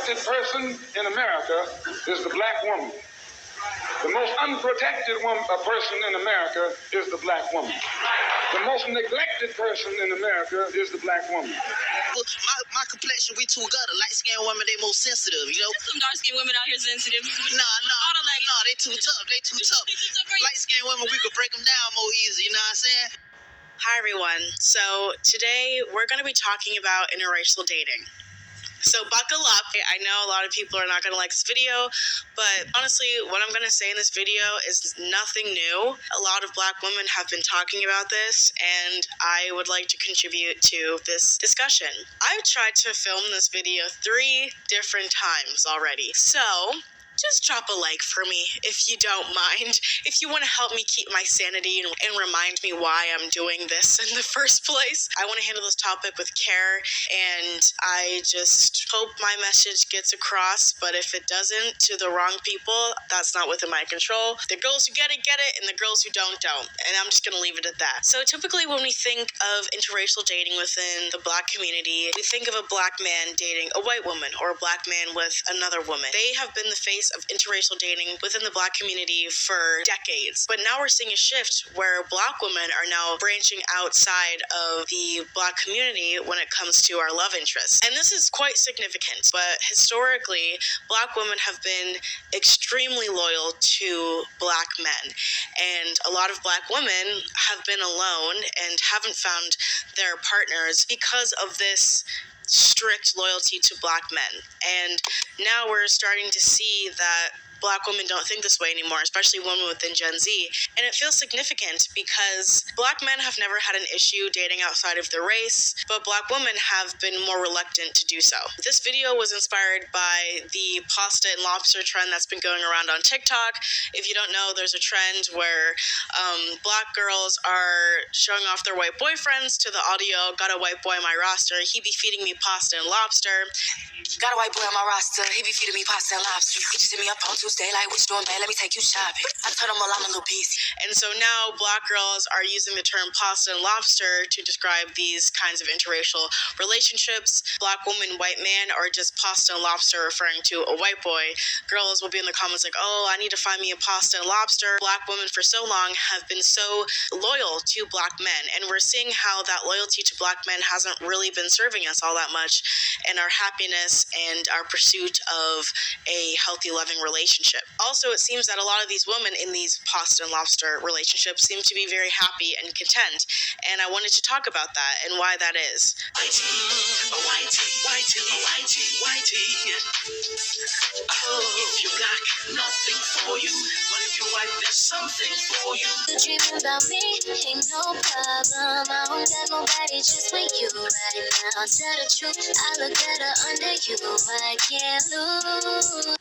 neglected person in America is the black woman. The most unprotected person in America is the black woman. The most neglected person in America is the black woman. My complexion, we too gutter. Light-skinned women, they most sensitive, you know? There's some dark-skinned women out here sensitive. No, they too tough. Light-skinned women, we could break them down more easy, you know what I'm saying? Hi, everyone. So today we're going to be talking about interracial dating. So buckle up. I know a lot of people are not going to like this video, but honestly, what I'm going to say in this video is nothing new. A lot of black women have been talking about this, and I would like to contribute to this discussion. I've tried to film this video 3 different times already, so just drop a like for me if you don't mind. If you want to help me keep my sanity and remind me why I'm doing this in the first place. I want to handle this topic with care, and I just hope my message gets across, but if it doesn't to the wrong people, that's not within my control. The girls who get it, and the girls who don't. And I'm just going to leave it at that. So typically when we think of interracial dating within the black community, we think of a black man dating a white woman or a black man with another woman. They have been the face of interracial dating within the black community for decades. But now we're seeing a shift where black women are now branching outside of the black community when it comes to our love interests. And this is quite significant, but historically, black women have been extremely loyal to black men. And a lot of black women have been alone and haven't found their partners because of this strict loyalty to black men. And now we're starting to see that black women don't think this way anymore, especially women within Gen Z. And it feels significant because black men have never had an issue dating outside of their race, but black women have been more reluctant to do so. This video was inspired by the pasta and lobster trend that's been going around on TikTok. If you don't know, there's a trend where black girls are showing off their white boyfriends to the audio, "Got a white boy on my roster, he be feeding me pasta and lobster. Got a white boy on my roster, he be feeding me pasta and lobster. He just hit me up on Tuesday, like, what you doing, babe? Let me take you shopping. I told him, well, I'm a little busy. And so now black girls are using the term pasta and lobster to describe these kinds of interracial relationships. Black woman, white man, or just pasta and lobster referring to a white boy. Girls will be in the comments like, oh, I need to find me a pasta and lobster. Black women for so long have been so loyal to black men, and we're seeing how that loyalty to black men hasn't really been serving us all that much in our happiness and our pursuit of a healthy, loving relationship. Also, it seems that a lot of these women in these pasta and lobster relationships seem to be very happy and content, and I wanted to talk about that and why that is. Oh, if you're black, nothing for you, but if you're white, there's something for you. Dreaming about me ain't no problem. I don't got nobody just with you right now. Tell the truth, I look better under you. I can't lose.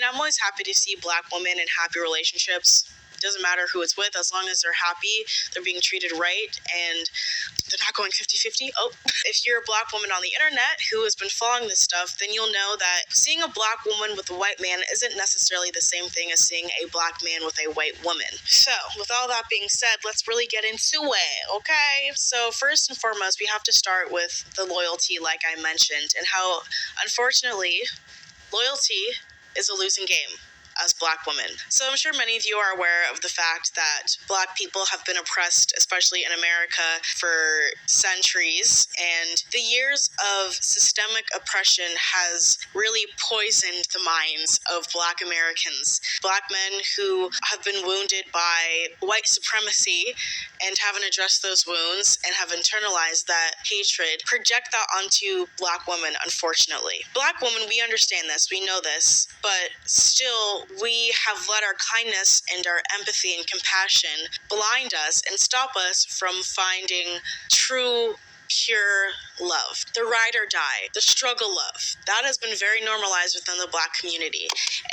I'm always happy to see black women in happy relationships. It doesn't matter who it's with, as long as they're happy, they're being treated right, and they're not going 50-50. Oh, if you're a black woman on the internet who has been following this stuff, then you'll know that seeing a black woman with a white man isn't necessarily the same thing as seeing a black man with a white woman. So, with all that being said, let's really get into it, okay? So, first and foremost, we have to start with the loyalty, like I mentioned, and how, unfortunately, loyalty is a losing game as black women. So I'm sure many of you are aware of the fact that black people have been oppressed, especially in America, for centuries, and the years of systemic oppression has really poisoned the minds of black Americans. Black men who have been wounded by white supremacy and haven't addressed those wounds and have internalized that hatred project that onto black women, unfortunately. Black women, we understand this, we know this, but still we have let our kindness and our empathy and compassion blind us and stop us from finding true, pure love. The ride or die, the struggle love, that has been very normalized within the black community.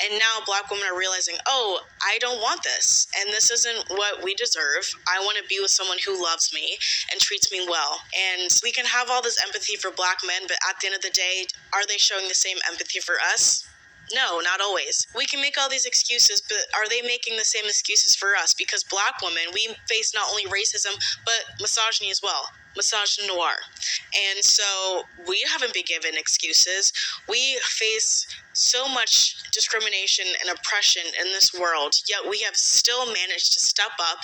And now black women are realizing, oh, I don't want this, and this isn't what we deserve. I want to be with someone who loves me and treats me well. And we can have all this empathy for black men, but at the end of the day, are they showing the same empathy for us? No, not always. We can make all these excuses, but are they making the same excuses for us? Because black women, we face not only racism, but misogyny as well. misogynoir. And so we haven't been given excuses. We face so much discrimination and oppression in this world, yet we have still managed to step up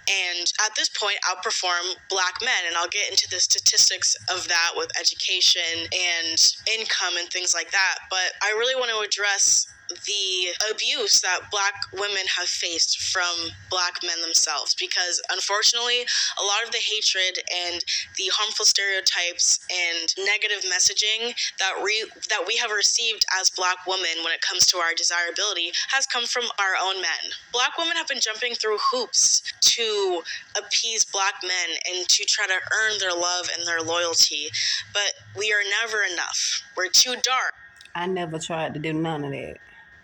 and at this point outperform Black men. And I'll get into the statistics of that with education and income and things like that. But I really want to address the abuse that Black women have faced from Black men themselves, because unfortunately a lot of the hatred and the harmful stereotypes and negative messaging that we have received as Black women when it comes to our desirability has come from our own men. Black women have been jumping through hoops to appease Black men and to try to earn their love and their loyalty, but we are never enough. We're too dark. I never tried to do none of that.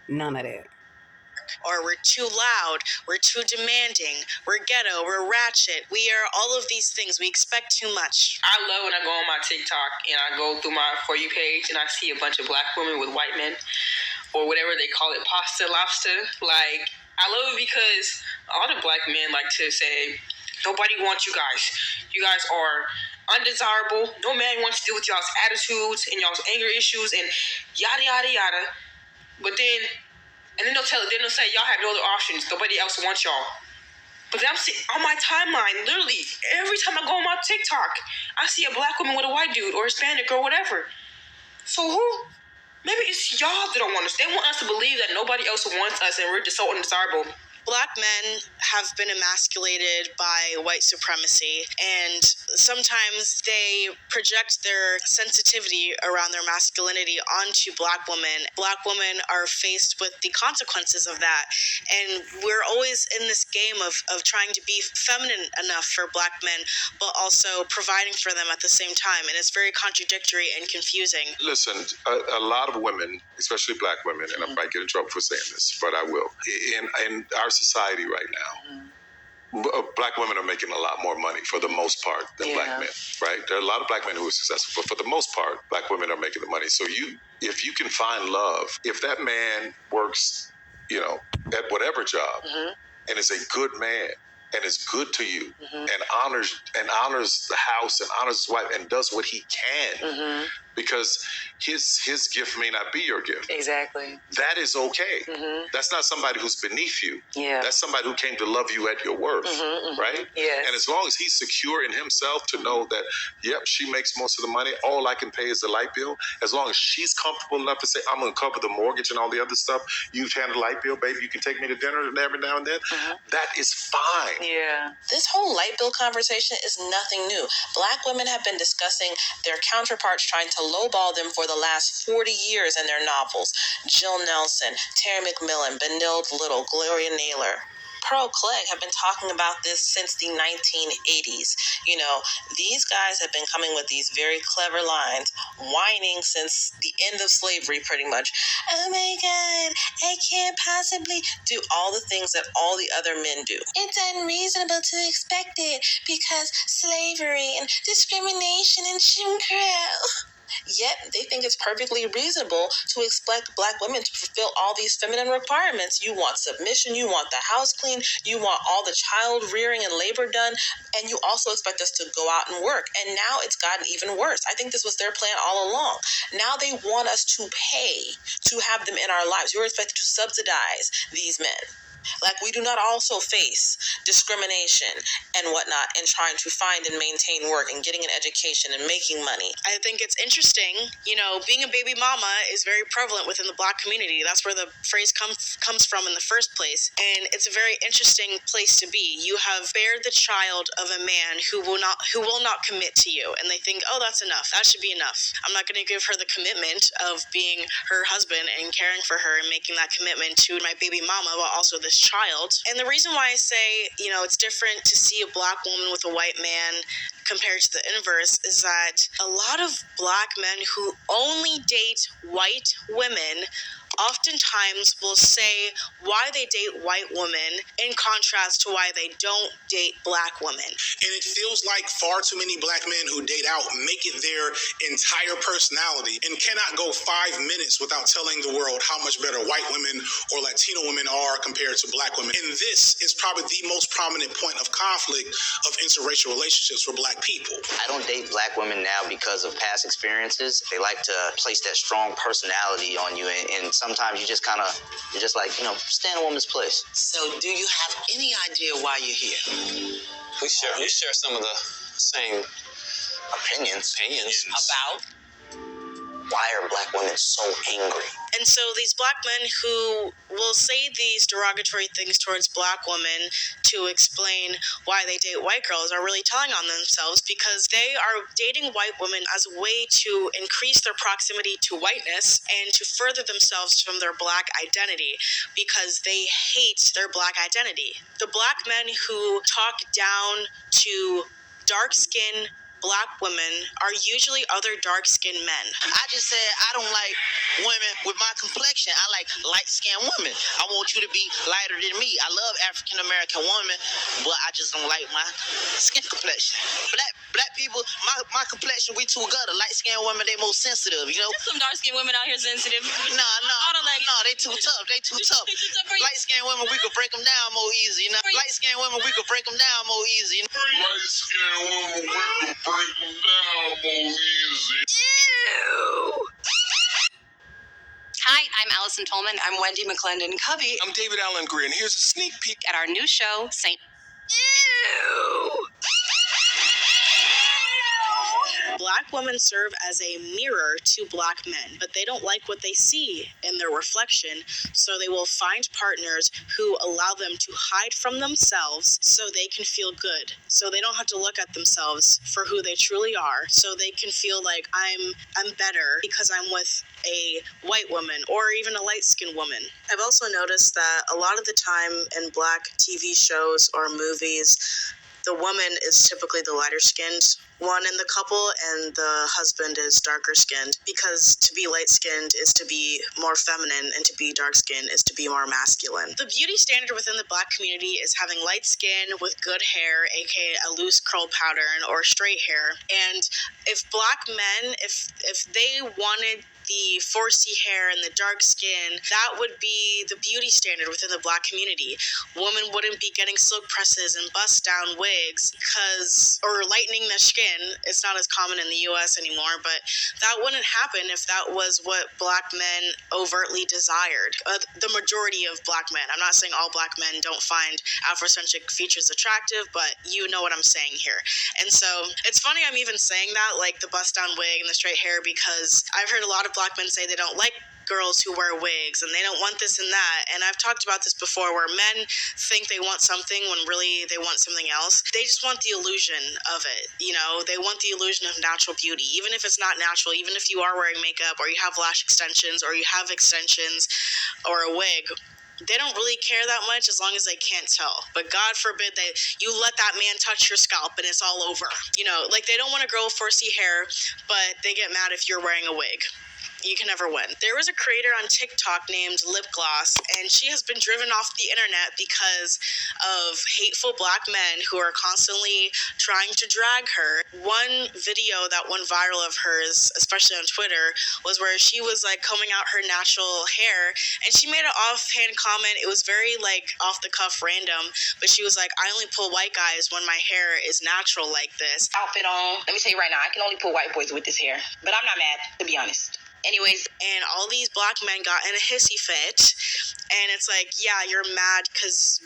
None of that. Or we're too loud, we're too demanding, we're ghetto, we're ratchet. We are all of these things. We expect too much. I love when I go on my TikTok and I go through my For You page and I see a bunch of Black women with white men, or whatever they call it, pasta, lobster. Like, I love it because a lot of Black men like to say, nobody wants you guys. You guys are undesirable. No man wants to deal with y'all's attitudes and y'all's anger issues and yada, yada, yada. But then, and then they'll say, y'all have no other options. Nobody else wants y'all. But then I'm seeing on my timeline, literally, every time I go on my TikTok, I see a Black woman with a white dude or Hispanic or whatever. So who? Maybe it's y'all that don't want us. They want us to believe that nobody else wants us and we're just so undesirable. Black men have been emasculated by white supremacy, and sometimes they project their sensitivity around their masculinity onto Black women. Black women are faced with the consequences of that, and we're always in this game of trying to be feminine enough for Black men, but also providing for them at the same time, and it's very contradictory and confusing. Listen, a lot of women, especially Black women, and I might get in trouble for saying this, but I will, in our society right now, Black women are making a lot more money for the most part than Black men, right? There are a lot of Black men who are successful, but for the most part, Black women are making the money. So if you can find love, if that man works, at whatever job, and is a good man, and is good to you, and honors the house and honors his wife and does what he can, because his gift may not be your gift. Exactly. That is okay. That's not somebody who's beneath you. Yeah. That's somebody who came to love you at your worth, right? Yes. And as long as he's secure in himself to know that, yep, she makes most of the money, all I can pay is the light bill, as long as she's comfortable enough to say, I'm going to cover the mortgage and all the other stuff, you've handled the light bill, baby, you can take me to dinner every now and then, that is fine. Yeah. This whole light bill conversation is nothing new. Black women have been discussing their counterparts trying to lowball them for the last 40 years in their novels. Jill Nelson, Terry McMillan, Benilde Little, Gloria Naylor, Pearl Clegg have been talking about this since the 1980s. These guys have been coming with these very clever lines, whining since the end of slavery pretty much. Oh my God, I can't possibly do all the things that all the other men do. It's unreasonable to expect it because slavery and discrimination and Jim Crow. Yet, they think it's perfectly reasonable to expect Black women to fulfill all these feminine requirements. You want submission, you want the house clean, you want all the child rearing and labor done, and you also expect us to go out and work. And now it's gotten even worse. I think this was their plan all along. Now they want us to pay to have them in our lives. You're expected to subsidize these men. Like, we do not also face discrimination and whatnot in trying to find and maintain work and getting an education and making money. I think it's interesting, being a baby mama is very prevalent within the Black community. That's where the phrase comes from in the first place. And it's a very interesting place to be. You have bared the child of a man who will not commit to you. And they think, oh, that's enough. That should be enough. I'm not going to give her the commitment of being her husband and caring for her and making that commitment to my baby mama, but also this child. And the reason why I say, it's different to see a Black woman with a white man compared to the inverse is that a lot of Black men who only date white women oftentimes will say why they date white women in contrast to why they don't date black women. And it feels like far too many black men who date out make it their entire personality and cannot go 5 minutes without telling the world how much better white women or Latino women are compared to black women. And this is probably the most prominent point of conflict of interracial relationships for black people. I don't date black women now because of past experiences. They like to place that strong personality on you, and sometimes you're just like, stay in a woman's place. So, do you have any idea why you're here? We share some of the same Opinions. About? Why are black women so angry? And so these black men who will say these derogatory things towards black women to explain why they date white girls are really telling on themselves, because they are dating white women as a way to increase their proximity to whiteness and to further themselves from their black identity, because they hate their black identity. The black men who talk down to dark-skinned black women are usually other dark-skinned men. I just said I don't like women with my complexion. I like light-skinned women. I want you to be lighter than me. I love African-American women, but I just don't like my skin complexion. Black people, my complexion, we too gutter. Light-skinned women, they more sensitive, There's some dark-skinned women out here sensitive. No, they too tough. Light-skinned women, we could break them down more easy. Light-skinned women, we could break them down more easy. Light-skinned women, we could break them down more easy. Ew. Hi, I'm Allison Tolman. I'm Wendy McClendon Covey. I'm David Allen Greer, and here's a sneak peek At our new show, St. Ew. Black women serve as a mirror to black men, but they don't like what they see in their reflection, so they will find partners who allow them to hide from themselves so they can feel good, so they don't have to look at themselves for who they truly are, so they can feel like I'm better because I'm with a white woman or even a light-skinned woman. I've also noticed that a lot of the time in black TV shows or movies, the woman is typically the lighter-skinned one in the couple, and the husband is darker-skinned, because to be light-skinned is to be more feminine, and to be dark-skinned is to be more masculine. The beauty standard within the black community is having light skin with good hair, aka a loose curl pattern, or straight hair. And if black men, if they wanted the 4C hair and the dark skin, that would be the beauty standard within the black community. Women wouldn't be getting silk presses and bust down wigs or lightening their skin. It's not as common in the US anymore, but that wouldn't happen if that was what black men overtly desired. The majority of black men. I'm not saying all black men don't find Afrocentric features attractive, but you know what I'm saying here. And so it's funny I'm even saying that, like the bust down wig and the straight hair, because I've heard a lot of black men say they don't like girls who wear wigs and they don't want this and that. And I've talked about this before, where men think they want something when really they want something else. They just want the illusion of it. They want the illusion of natural beauty, even if it's not natural, even if you are wearing makeup or you have lash extensions or you have extensions or a wig. They don't really care that much as long as they can't tell. But God forbid that you let that man touch your scalp and it's all over. They don't want a girl with 4C hair, but they get mad if you're wearing a wig. You can never win. There was a creator on TikTok named Lip Gloss, and she has been driven off the internet because of hateful black men who are constantly trying to drag her. One video that went viral of hers, especially on Twitter, was where she was combing out her natural hair, and she made an offhand comment. It was very off the cuff random, but she was like, I only pull white guys when my hair is natural like this. Outfit on. Let me tell you right now, I can only pull white boys with this hair, but I'm not mad, to be honest. Anyways, and all these black men got in a hissy fit, and it's yeah, you're mad because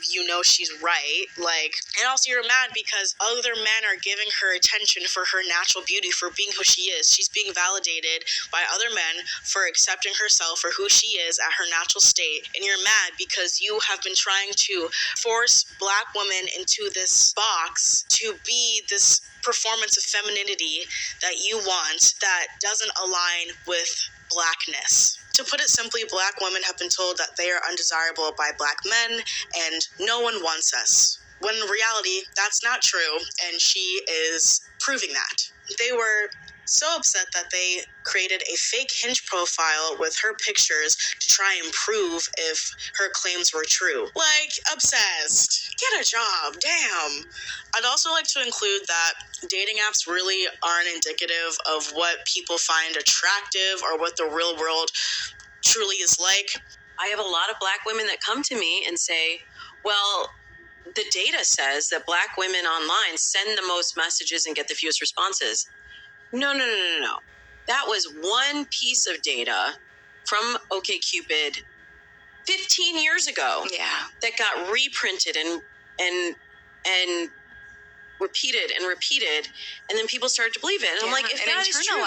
she's right, and also you're mad because other men are giving her attention for her natural beauty, for being who she is. She's being validated by other men for accepting herself for who she is at her natural state, and you're mad because you have been trying to force black women into this box to be this performance of femininity that you want that doesn't align with blackness. To put it simply, black women have been told that they are undesirable by black men and no one wants us, when in reality that's not true, and she is proving that. They were So upset that they created a fake Hinge profile with her pictures to try and prove if her claims were true. Like, obsessed. Get a job, damn. I'd also like to include that dating apps really aren't indicative of what people find attractive or what the real world truly is like. I have a lot of Black women that come to me and say, well, the data says that Black women online send the most messages and get the fewest responses. No. That was one piece of data from OkCupid 15 years ago. Yeah. That got reprinted and repeated, and then people started to believe it. And I'm like, if that is true,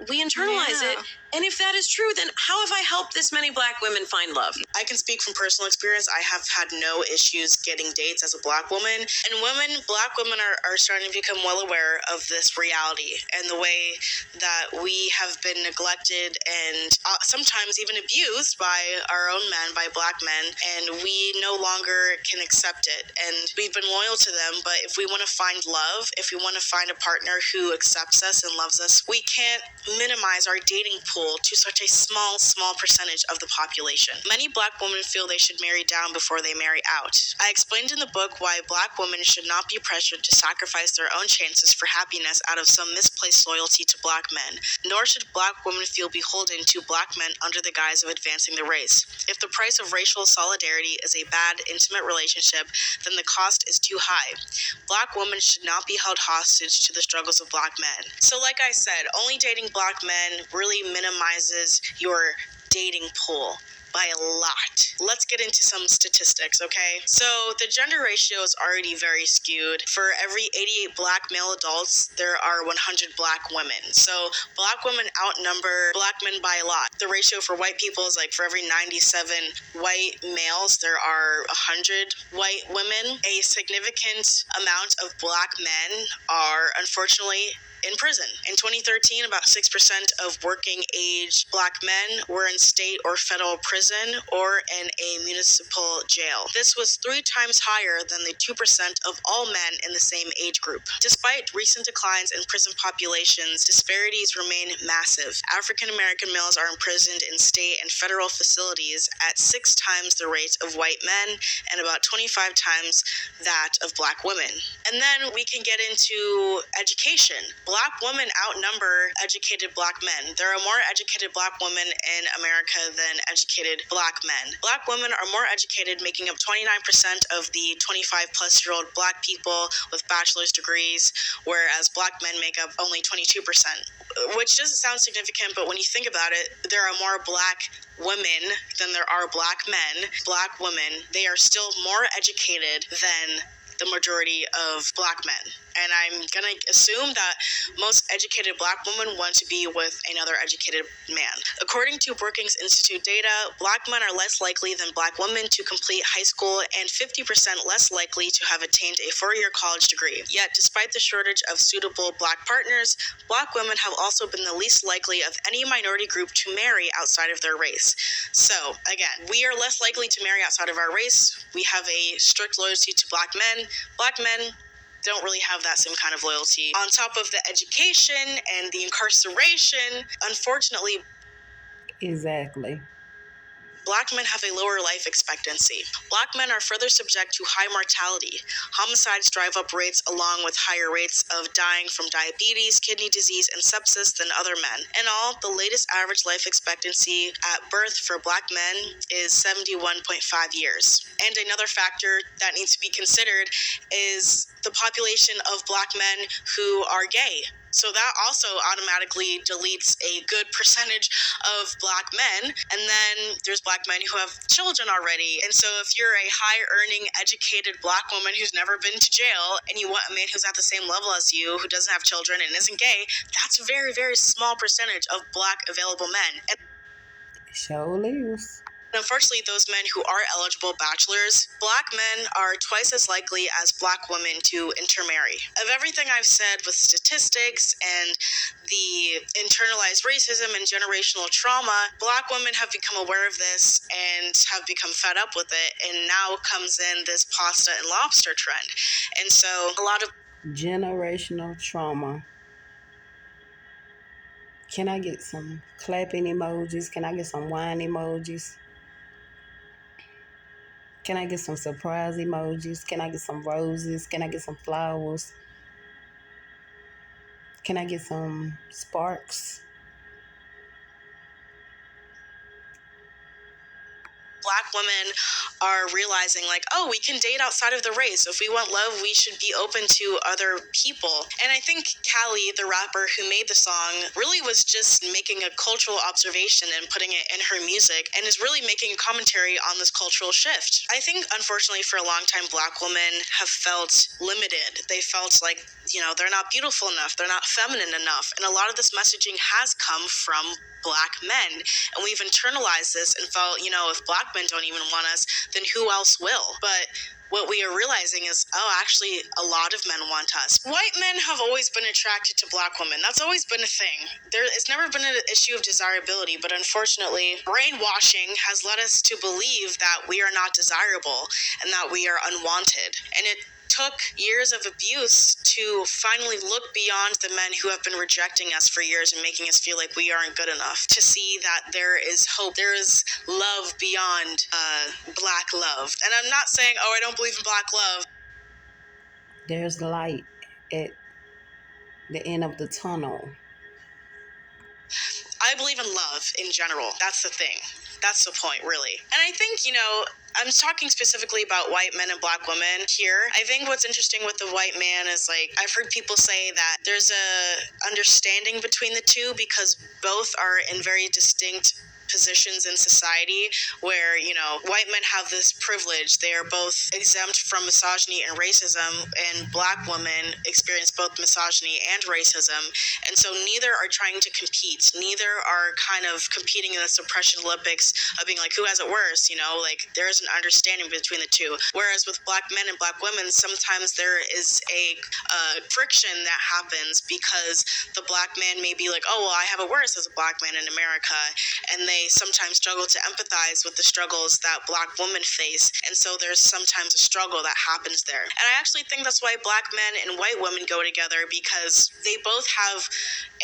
we internalize it. And if that is true, then how have I helped this many Black women find love? I can speak from personal experience. I have had no issues getting dates as a Black woman. And Black women are starting to become well aware of this reality and the way that we have been neglected and sometimes even abused by our own men, by Black men, and we no longer can accept it. And we've been loyal to them, but if we want to find love, if we want to find a partner who accepts us and loves us, we can't minimize our dating pool to such a small percentage of the population. Many Black women feel they should marry down before they marry out. I explained in the book why Black women should not be pressured to sacrifice their own chances for happiness out of some misplaced loyalty to Black men, nor should Black women feel beholden to Black men under the guise of advancing the race. If the price of racial solidarity is a bad, intimate relationship, then the cost is too high. Black women should not be held hostage to the struggles of Black men. So like I said, only dating Black men really minimizes your dating pool by a lot. Let's get into some statistics, okay? So the gender ratio is already very skewed. For every 88 Black male adults, there are 100 Black women. So Black women outnumber Black men by a lot. The ratio for white people is like for every 97 white males, there are 100 white women. A significant amount of Black men are unfortunately in prison. In 2013, about 6% of working age Black men were in state or federal prison or in a municipal jail. This was 3 times higher than the 2% of all men in the same age group. Despite recent declines in prison populations, disparities remain massive. African American males are imprisoned in state and federal facilities at 6 times the rate of white men and about 25 times that of Black women. And then we can get into education. Black women outnumber educated Black men. There are more educated Black women in America than educated Black men. Black women are more educated, making up 29% of the 25-plus-year-old Black people with bachelor's degrees, whereas Black men make up only 22%, which doesn't sound significant, but when you think about it, there are more Black women than there are Black men. Black women, they are still more educated than the majority of Black men. And I'm going to assume that most educated Black women want to be with another educated man. According to Brookings Institute data, Black men are less likely than Black women to complete high school and 50% less likely to have attained a 4-year college degree. Yet, despite the shortage of suitable Black partners, Black women have also been the least likely of any minority group to marry outside of their race. So, again, we are less likely to marry outside of our race. We have a strict loyalty to Black men. Black men don't really have that same kind of loyalty. On top of the education and the incarceration, unfortunately, Exactly. Black men have a lower life expectancy. Black men are further subject to high mortality. Homicides drive up rates along with higher rates of dying from diabetes, kidney disease, and sepsis than other men. In all, the latest average life expectancy at birth for Black men is 71.5 years. And another factor that needs to be considered is the population of Black men who are gay. So that also automatically deletes a good percentage of Black men. And then there's Black men who have children already. And so if you're a high-earning, educated Black woman who's never been to jail and you want a man who's at the same level as you, who doesn't have children and isn't gay, that's a very, very small percentage of Black available men. And Surely is. unfortunately, those men who are eligible bachelors, Black men are twice as likely as Black women to intermarry. Of everything I've said with statistics and the internalized racism and generational trauma, Black women have become aware of this and have become fed up with it, and now comes in this pasta and lobster trend. And so a lot of Generational trauma. Can I get some clapping emojis? Can I get some wine emojis? Can I get some surprise emojis? Can I get some roses? Can I get some flowers? Can I get some sparks? Black women are realizing like, oh, we can date outside of the race. If we want love, we should be open to other people. And I think Callie, the rapper who made the song, really was just making a cultural observation and putting it in her music and is really making a commentary on this cultural shift. I think, unfortunately, for a long time, Black women have felt limited. They felt like, they're not beautiful enough. They're not feminine enough. And a lot of this messaging has come from Black men, and we've internalized this and felt, if Black men don't even want us, then who else will? But what we are realizing is, actually, a lot of men want us. White men have always been attracted to Black women. That's always been a thing. It's never been an issue of desirability, but unfortunately, brainwashing has led us to believe that we are not desirable and that we are unwanted. And it took years of abuse to finally look beyond the men who have been rejecting us for years and making us feel like we aren't good enough, to see that there is hope, there is love beyond Black love. And I'm not saying, I don't believe in Black love. There's light at the end of the tunnel. I believe in love in general. That's the thing. That's the point, really. And I think, I'm talking specifically about white men and Black women here. I think what's interesting with the white man is, I've heard people say that there's a understanding between the two because both are in very distinct positions in society where, white men have this privilege. They are both exempt from misogyny and racism, and Black women experience both misogyny and racism. And so neither are trying to compete. Neither are kind of competing in this oppression Olympics of being like, who has it worse? There is an understanding between the two. Whereas with Black men and Black women, sometimes there is a friction that happens because the Black man may be like, I have it worse as a Black man in America. And they sometimes struggle to empathize with the struggles that Black women face. And so there's sometimes a struggle that happens there. And I actually think that's why Black men and white women go together, because they both have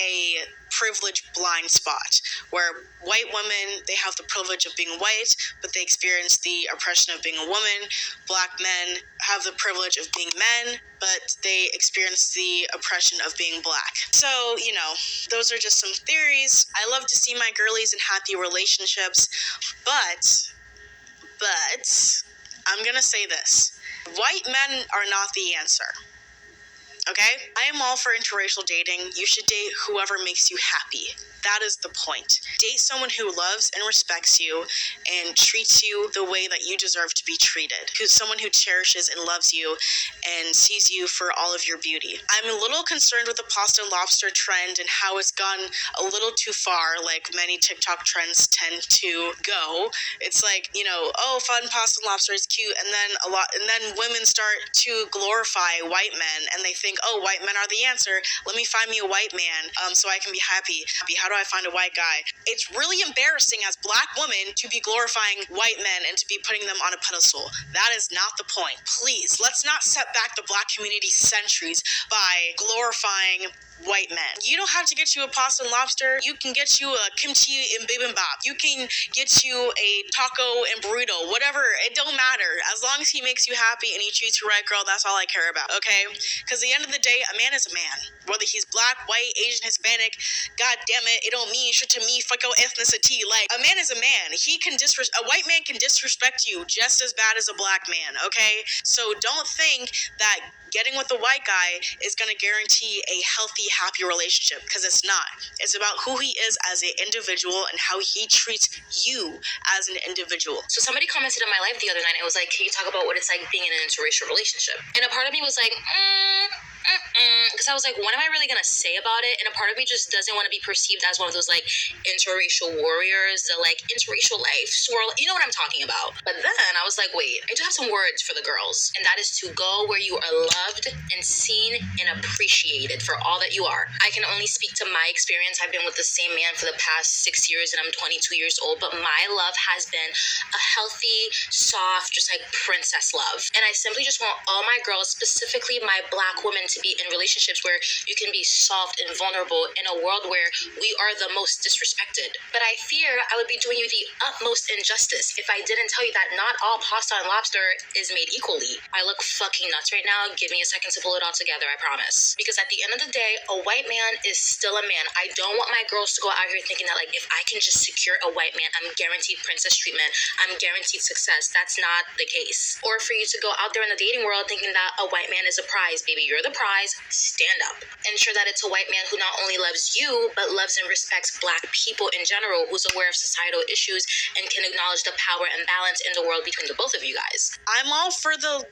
a privileged blind spot where white women, they have the privilege of being white, but they experience the oppression of being a woman. Black men have the privilege of being men, but they experience the oppression of being Black. So, those are just some theories. I love to see my girlies in happy relationships, but I'm gonna say this. White men are not the answer. Okay? I am all for interracial dating. You should date whoever makes you happy. That is the point. Date someone who loves and respects you and treats you the way that you deserve to be treated. Who's someone who cherishes and loves you and sees you for all of your beauty. I'm a little concerned with the pasta and lobster trend and how it's gone a little too far, like many TikTok trends tend to go. It's like, fun pasta and lobster is cute, and then women start to glorify white men and they think, white men are the answer. Let me find me a white man so I can be happy. How do I find a white guy? It's really embarrassing as Black women to be glorifying white men and to be putting them on a pedestal. That is not the point. Please, let's not set back the Black community centuries by glorifying white men. You don't have to get you a pasta and lobster. You can get you a kimchi and bibimbap. You can get you a taco and burrito. Whatever. It don't matter. As long as he makes you happy and he treats you right, girl, that's all I care about, okay? Because at the end of the day, a man is a man. Whether he's Black, white, Asian, Hispanic, God damn it, it don't mean shit to me, FICO ethnicity. A man is a man. A white man can disrespect you just as bad as a Black man, okay? So don't think that getting with a white guy is going to guarantee a healthy, happy relationship, because it's not. It's about who he is as an individual and how he treats you as an individual. So somebody commented on my live the other night. It was like, can you talk about what it's like being in an interracial relationship? And a part of me was like, because I was like, what am I really going to say about it? And a part of me just doesn't want to be perceived as one of those interracial warriors, the interracial life swirl. You know what I'm talking about. But then I was like, wait, I do have some words for the girls. And that is to go where you are loved and seen and appreciated for all that you are. I can only speak to my experience. I've been with the same man for the past 6 years and I'm 22 years old. But my love has been a healthy, soft, just princess love. And I simply just want all my girls, specifically my Black women, to to be in relationships where you can be soft and vulnerable in a world where we are the most disrespected. But I fear I would be doing you the utmost injustice if I didn't tell you that not all pasta and lobster is made equally. I look fucking nuts right now. Give me a second to pull it all together, I promise. Because at the end of the day, a white man is still a man. I don't want my girls to go out here thinking that, like, if I can just secure a white man, I'm guaranteed princess treatment, I'm guaranteed success. That's not the case. Or for you to go out there in the dating world thinking that a white man is a prize. Baby, you're the prize. Stand up. Ensure that it's a white man who not only loves you, but loves and respects Black people in general, who's aware of societal issues and can acknowledge the power and balance in the world between the both of you guys. I'm all for the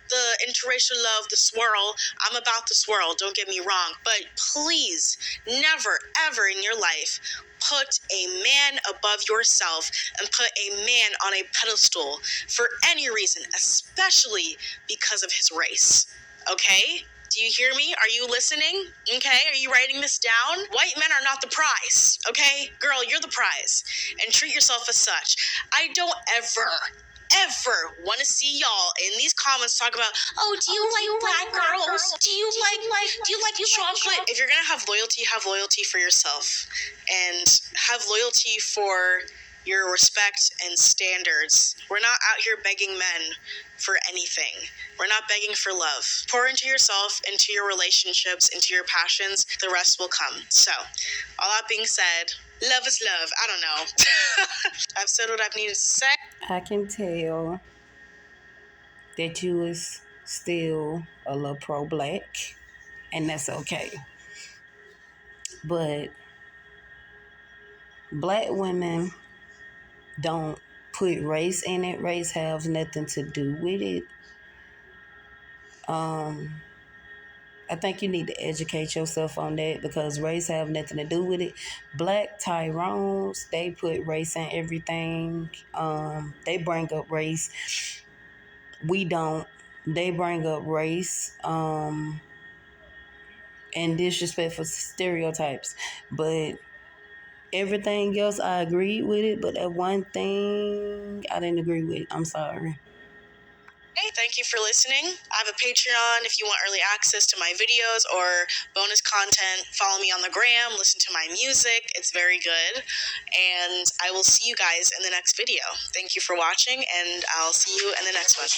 interracial love, the swirl. I'm about the swirl, don't get me wrong. But please, never, ever in your life, put a man above yourself and put a man on a pedestal for any reason, especially because of his race. Okay? Do you hear me? Are you listening? Okay? Are you writing this down? White men are not the prize. Okay? Girl, you're the prize. And treat yourself as such. I don't ever want to see y'all in these comments talk about, oh, do you like black girls? Do you like chocolate? If you're gonna have loyalty for yourself, and have loyalty for your respect and standards. We're not out here begging men for anything. We're not begging for love. Pour into yourself, into your relationships, into your passions. The rest will come. So, all that being said, love is love. I don't know. I've said what I've needed to say. I can tell that you is still a little pro-Black, and that's okay. But Black women don't put race in it. Race has nothing to do with it. I think you need to educate yourself on that because race have nothing to do with it. Black Tyrones, they put race in everything. They bring up race. We don't. They bring up race and disrespectful stereotypes. But everything else, I agreed with it. But that one thing, I didn't agree with. I'm sorry. Hey, thank you for listening. I have a Patreon if you want early access to my videos or bonus content. Follow me on the gram, listen to my music. It's very good. And I will see you guys in the next video. Thank you for watching, and I'll see you in the next one.